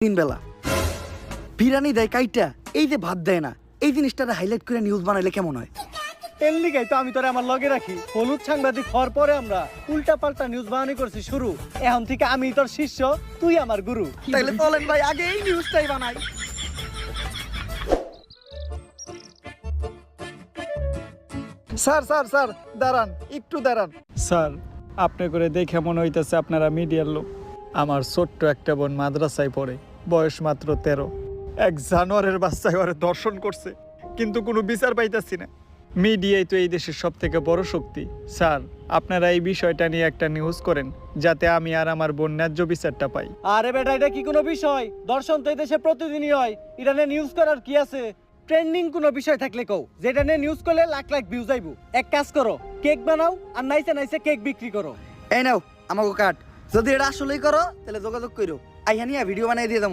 তিন বেলা বিরিয়ানি দেয় কাইটা, এই যে ভাত দেয় না, এই জিনিসটা হাইলাইট করে নিউজ বানাইলে কেমন হয়? এর লিগাই তো আমি তোরে আমার লগে রাখি। হলুদ সাংবাদিক হওয়ার পরে আমরা উল্টা পাল্টা নিউজ বানানি করছি শুরু। এখন থেকে আমি তোর শিষ্য, তুই আমার গুরু। তাইলে চলেন ভাই আগে এই নিউজটাই বানাই। স্যার স্যার স্যার দাঁড়ান, একটু দাঁড়ান। স্যার, আপনি করে দেখে মনে হইতেছে আপনারা মিডিয়ার লোক। আমার ছোট্ট একটা বোন মাদ্রাসায় পড়ে, বয়স মাত্র 13। এক জানোয়ারের বাচ্চায় ওরে দর্শন করছে, কিন্তু কোনো বিচার পাইতাছি না। মিডিয়াই তো এই দেশের সব থেকে বড় শক্তি। স্যার, আপনারা এই বিষয়টা নিয়ে একটা নিউজ করেন, যাতে আমি আর আমার বোন ন্যায্য বিচারটা পাই। আরে বেটা, এটা কি কোনো বিষয়? দর্শন তো এই দেশে প্রতিদিনই হয়। ইরানে নিউজ করার কি আছে? ট্রেন্ডিং কোনো বিষয় থাকলে কও, যেটা নিয়ে নিউজ করলে লাখ লাখ ভিউজ আইবো। এক কাজ করো, কেক বানাও আর নাইসে নাইসে কেক বিক্রি করো। এই নাও আমাকে কাট, যদি এটা আসলেই করো তাহলে যোগাযোগ করো, আইহানিয়া ভিডিও বানাই দিয়ে দাও।